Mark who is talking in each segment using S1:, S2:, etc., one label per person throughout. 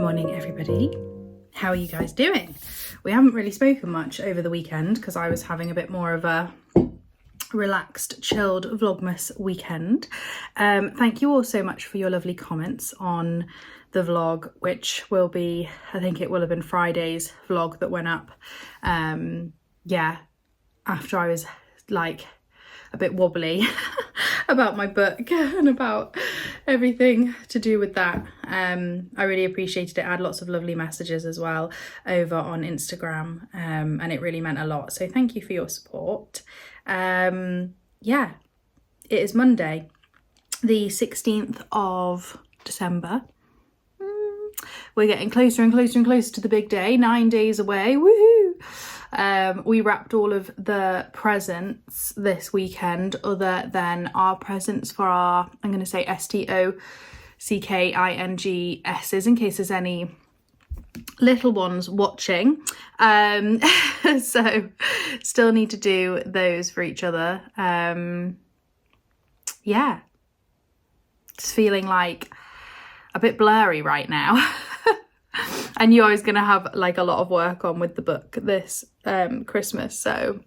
S1: morning, everybody. How are you guys doing? We haven't really spoken much over the weekend because I was having a bit more of a relaxed, chilled Vlogmas weekend. Thank you all so much for your lovely comments on the vlog, which will be, I think it will have been Friday's vlog that went up. Yeah, after I was like a bit wobbly about my book and about everything to do with that. I really appreciated it. I had lots of lovely messages as well over on Instagram, and it really meant a lot. So thank you for your support. Yeah, it is Monday, the 16th of December. We're getting closer and closer and closer to the big day, 9 days away. Woohoo! We wrapped all of the presents this weekend other than our presents for our, I'm going to say STOCKINGS's in case there's any little ones watching. So still need to do those for each other. Yeah, just feeling like a bit blurry right now. I knew I was going to have like a lot of work on with the book this Christmas, so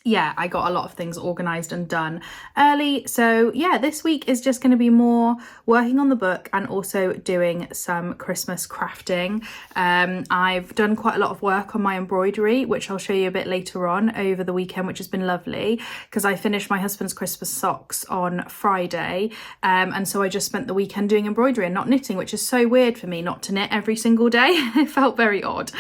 S1: yeah, I got a lot of things organised and done early. So yeah, this week is just going to be more working on the book and also doing some Christmas crafting. I've done quite a lot of work on my embroidery, which I'll show you a bit later on over the weekend, which has been lovely because I finished my husband's Christmas socks on Friday. And so I just spent the weekend doing embroidery and not knitting, which is so weird for me not to knit every single day. It felt very odd.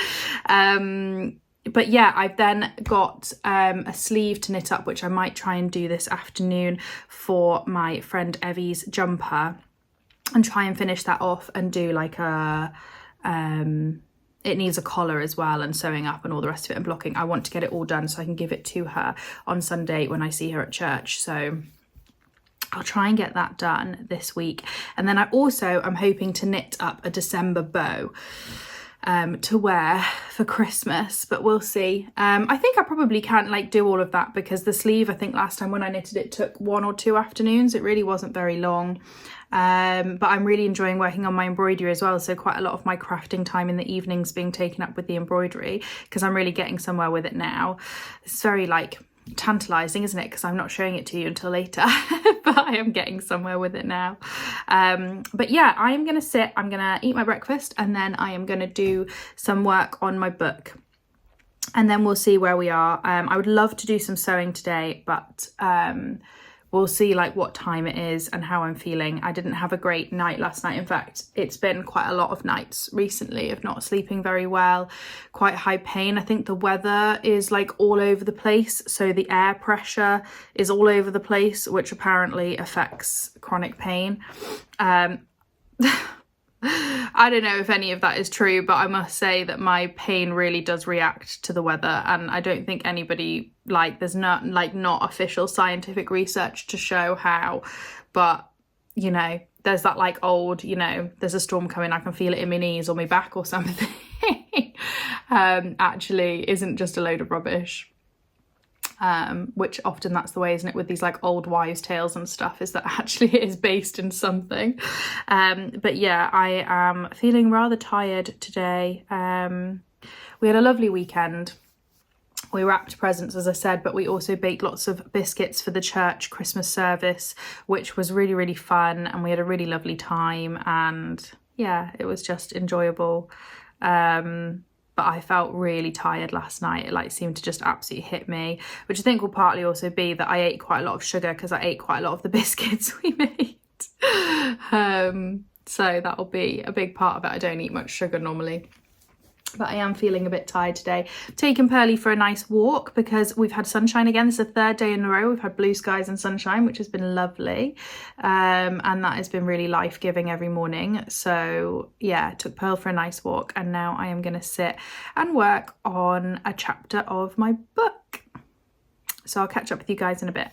S1: But yeah, I've then got a sleeve to knit up, which I might try and do this afternoon for my friend Evie's jumper and try and finish that off and do like a, it needs a collar as well and sewing up and all the rest of it and blocking. I want to get it all done so I can give it to her on Sunday when I see her at church. So I'll try and get that done this week. And then I'm hoping to knit up a December bow to wear for Christmas, but we'll see. I think I probably can't like do all of that because the sleeve, I think last time when I knitted it took 1 or 2 afternoons. It really wasn't very long. But I'm really enjoying working on my embroidery as well, so quite a lot of my crafting time in the evenings being taken up with the embroidery because I'm really getting somewhere with it now. It's very like tantalizing, isn't it, because I'm not showing it to you until later. But I am getting somewhere with it now. But yeah, I'm gonna sit, I'm gonna eat my breakfast, and then I am gonna do some work on my book, and then we'll see where we are. I would love to do some sewing today, but we'll see like what time it is and how I'm feeling. I didn't have a great night last night. In fact, it's been quite a lot of nights recently of not sleeping very well, quite high pain. I think the weather is like all over the place. So the air pressure is all over the place, which apparently affects chronic pain. I don't know if any of that is true, but I must say that my pain really does react to the weather, and I don't think anybody, like, there's not official scientific research to show how, but you know, there's that like old, you know, there's a storm coming, I can feel it in my knees or my back or something. Actually isn't just a load of rubbish. Which often that's the way, isn't it, with these like old wives' tales and stuff, is that actually it is based in something. But yeah, I am feeling rather tired today. We had a lovely weekend. We wrapped presents, as I said, but we also baked lots of biscuits for the church Christmas service, which was really, really fun, and we had a really lovely time, and yeah, it was just enjoyable. But I felt really tired last night. It like seemed to just absolutely hit me, which I think will partly also be that I ate quite a lot of sugar because I ate quite a lot of the biscuits we made. So that'll be a big part of it. I don't eat much sugar normally. But I am feeling a bit tired today. Taken Pearly for a nice walk because we've had sunshine again. This is the 3rd day in a row we've had blue skies and sunshine, which has been lovely. And that has been really life-giving every morning. So yeah, took Pearl for a nice walk, and now I am going to sit and work on a chapter of my book. So I'll catch up with you guys in a bit.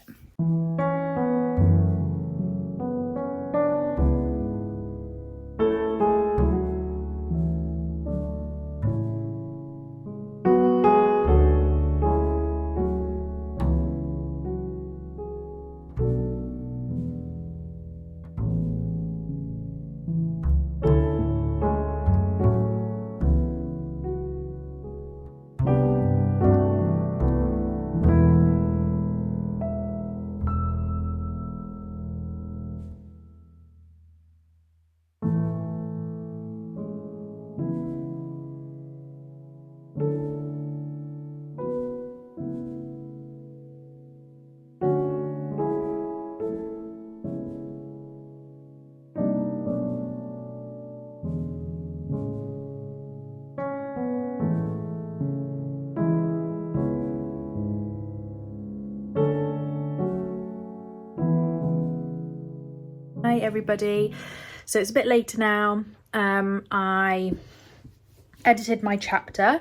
S1: Hi everybody. So it's a bit later now. I edited my chapter,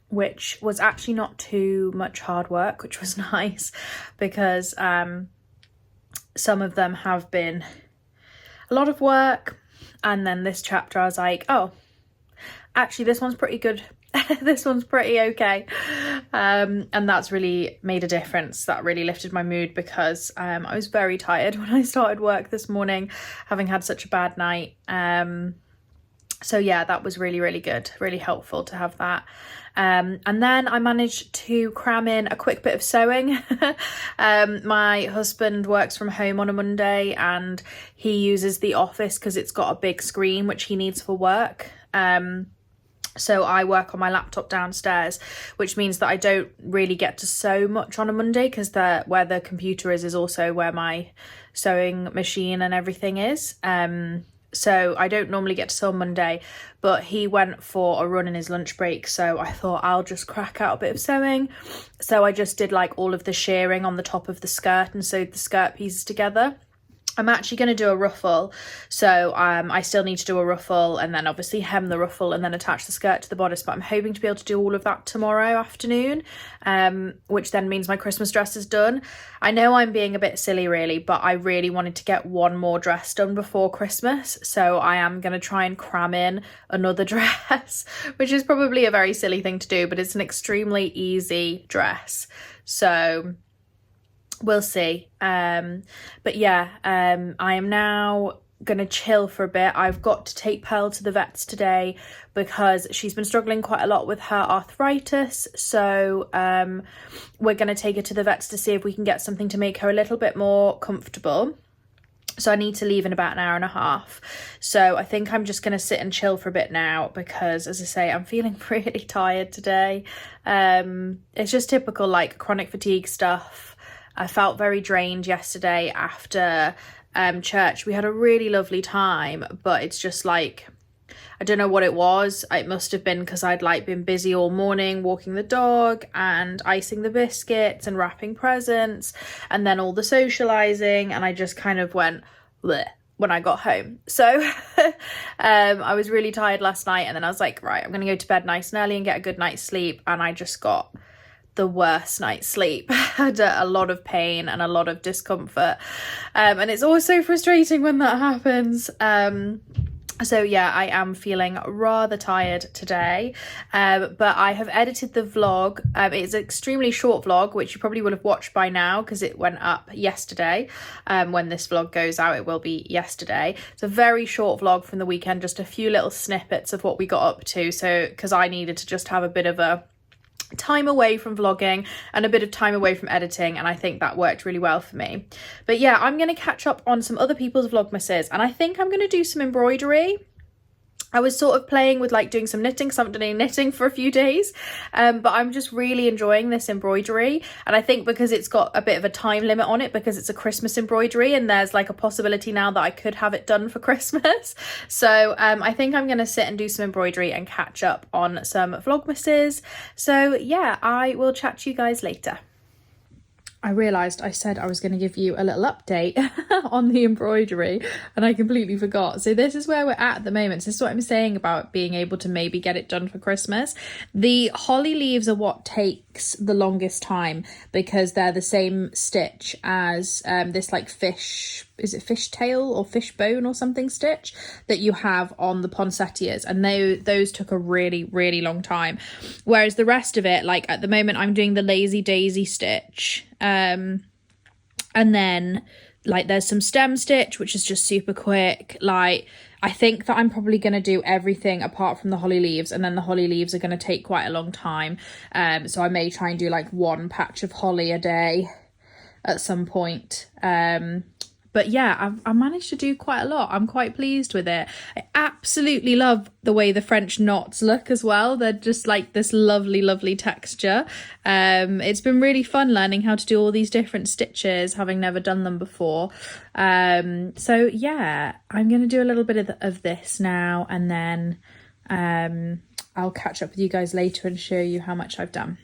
S1: which was actually not too much hard work, which was nice because some of them have been a lot of work, and then this chapter I was like, oh, actually this one's pretty good. This one's pretty okay, and that's really made a difference. That really lifted my mood because I was very tired when I started work this morning, having had such a bad night. So yeah, that was really good, really helpful to have that. And then I managed to cram in a quick bit of sewing. My husband works from home on a Monday and he uses the office because it's got a big screen which he needs for work. So I work on my laptop downstairs, which means that I don't really get to sew much on a Monday because where the computer is also where my sewing machine and everything is. So I don't normally get to sew on Monday, but he went for a run in his lunch break, so I thought I'll just crack out a bit of sewing. So I just did like all of the shearing on the top of the skirt and sewed the skirt pieces together. I'm actually going to do a ruffle, so I still need to do a ruffle and then obviously hem the ruffle and then attach the skirt to the bodice, but I'm hoping to be able to do all of that tomorrow afternoon, which then means my Christmas dress is done. I know I'm being a bit silly really, but I really wanted to get one more dress done before Christmas, so I am going to try and cram in another dress, which is probably a very silly thing to do, but it's an extremely easy dress, so we'll see. But yeah, I am now gonna chill for a bit. I've got to take Pearl to the vets today because she's been struggling quite a lot with her arthritis, so we're gonna take her to the vets to see if we can get something to make her a little bit more comfortable. So I need to leave in about an hour and a half. So I think I'm just going to sit and chill for a bit now because, as I say, I'm feeling really tired today. It's just typical like chronic fatigue stuff. I felt very drained yesterday after church. We had a really lovely time, but it's just like, I don't know what it was. It must have been because I'd like been busy all morning walking the dog and icing the biscuits and wrapping presents and then all the socializing, and I just kind of went bleh when I got home. So I was really tired last night, and then I was like, right, I'm gonna go to bed nice and early and get a good night's sleep, and I just got the worst night's sleep. Had a lot of pain and a lot of discomfort, and it's always so frustrating when that happens. So yeah, I am feeling rather tired today, but I have edited the vlog. It's an extremely short vlog, which you probably would have watched by now because it went up yesterday. When this vlog goes out, it will be yesterday. It's a very short vlog from the weekend, just a few little snippets of what we got up to. So because I needed to just have a bit of a time away from vlogging and a bit of time away from editing, and I think that worked really well for me. But yeah, I'm going to catch up on some other people's vlogmases, and I think I'm going to do some embroidery. I was sort of playing with like doing some knitting because I haven't done any knitting for a few days, but I'm just really enjoying this embroidery, and I think because it's got a bit of a time limit on it because it's a Christmas embroidery and there's like a possibility now that I could have it done for Christmas. So I think I'm going to sit and do some embroidery and catch up on some vlogmases. So yeah, I will chat to you guys later. I realised I said I was going to give you a little update on the embroidery and I completely forgot. So this is where we're at the moment. So this is what I'm saying about being able to maybe get it done for Christmas. The holly leaves are what takes the longest time because they're the same stitch as this like fish, is it fishtail or fishbone or something stitch that you have on the poinsettias, and those took a really long time, whereas the rest of it, like at the moment I'm doing the lazy daisy stitch, and then like there's some stem stitch which is just super quick. Like I think that I'm probably going to do everything apart from the holly leaves, and then the holly leaves are going to take quite a long time, so I may try and do like one patch of holly a day at some point. But yeah, I managed to do quite a lot. I'm quite pleased with it. I absolutely love the way the French knots look as well. They're just like this lovely texture. It's been really fun learning how to do all these different stitches, having never done them before. So yeah, I'm going to do a little bit of this now, and then I'll catch up with you guys later and show you how much I've done.